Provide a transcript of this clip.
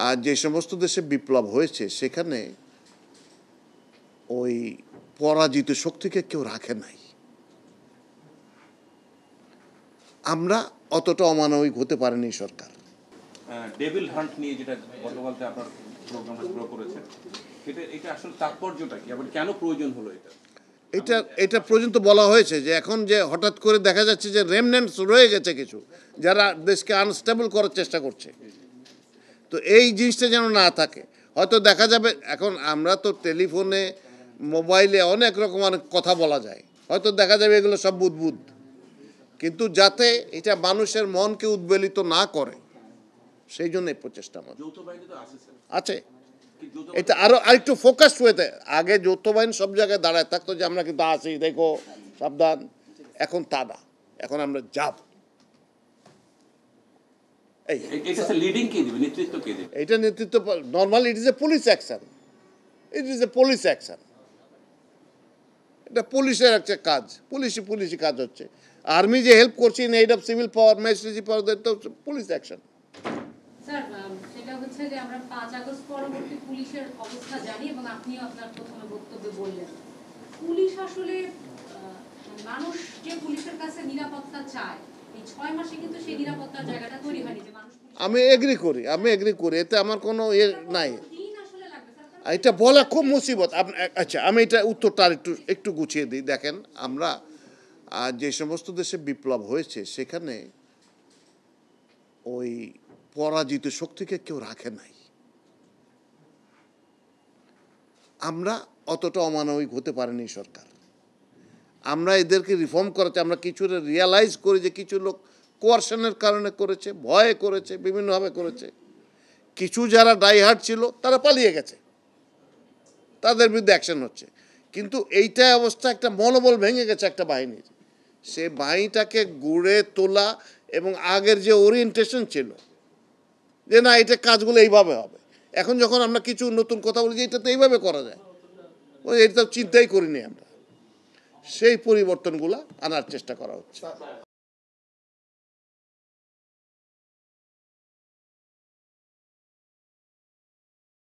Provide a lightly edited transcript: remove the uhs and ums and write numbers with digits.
আর যে সমস্ত দেশে বিপ্লব হয়েছে সেখানে ওই পরাজিত শক্তিকে কেউ রাখে নাই। আমরা অতটা অমানবিক হতে পারেনি সরকার। ডেভিল হান্ট নিয়ে যেটা গতকালকে আপনার প্রোগ্রামে শুরু করেছেন, এটা আসলে তাৎপর্যটা কি, আবার কেন প্রয়োজন হলো এটা পর্যন্ত বলা হয়েছে যে এখন যে হঠাৎ করে দেখা যাচ্ছে যে রেমনেন্টস রয়ে গেছে কিছু, যারা দেশকে আনস্টেবল করার চেষ্টা করছে। তো এই জিনিসটা যেন না থাকে। হয়তো দেখা যাবে, এখন আমরা তো টেলিফোনে মোবাইলে অনেক রকম অনেক কথা বলা যায়, হয়তো দেখা যাবে এগুলো সব বুদবুদ, কিন্তু যাতে এটা মানুষের মনকে উদ্বেলিত না করে সেই জন্য এই প্রচেষ্টা আমার আছে। এটা আরো আরেকটু ফোকাস হয়েছে। আগে যৌথ বাহিনী সব জায়গায় দাঁড়ায় থাকতো যে আমরা কিন্তু আসি, দেখো সাবধান। এখন তা না, এখন আমরা যাব। এটা নেতৃত্ব normally it is a police action, এটা পুলিশের একটা কাজ, পুলিশি কাজ হচ্ছে। আর্মি যে হেল্প করছে in aid of civil power, magistracy power, that police action. Sir, সেটা হচ্ছে যে আমরা 5 আগস্ট পরবর্তী পুলিশের অবস্থা জানি এবং আপনিও আপনার প্রথমে বক্তব্যে বললেন পুলিশ আসলে মানুষ যে পুলিশের কাছে নিরাপত্তা চায়, এই 6 মাসে কিন্তু সেই নিরাপত্তার জায়গাটা তৈরি হয়নি যে মানুষ। আমি এগ্রি করি, এতে আমার কোনো নাই। এটা বলা খুব মুসিবত। আচ্ছা, আমি এটা উত্তরটা একটু গুছিয়ে দিই। দেখেন, আমরা যে সমস্ত দেশে বিপ্লব হয়েছে সেখানে ওই পরাজিত শক্তিকে কেউ রাখে নাই। আমরা অতটা অমানবিক হতে পারেনি সরকার। আমরা এদেরকে রিফর্ম করাতে, আমরা কিছু রিয়ালাইজ করি যে কিছু লোক কোয়ারশনের কারণে করেছে, ভয়ে করেছে, বিভিন্নভাবে করেছে। কিছু যারা ডাইহার্ড ছিল তারা পালিয়ে গেছে, তাদের বিরুদ্ধে অ্যাকশন হচ্ছে। কিন্তু এইটা অবস্থা, একটা মনোবল ভেঙে গেছে একটা বাহিনীর। সে বাহিনীটাকে গড়ে তোলা এবং আগের যে ওরিয়েন্টেশন ছিল যে না, এটা কাজগুলো এইভাবে হবে, এখন যখন আমরা কিছু নতুন কথা বলি যে এটা তো এইভাবে করা যায়, এটা চিন্তাই করিনি আমরা, সেই পরিবর্তনগুলো আনার চেষ্টা করা হচ্ছে।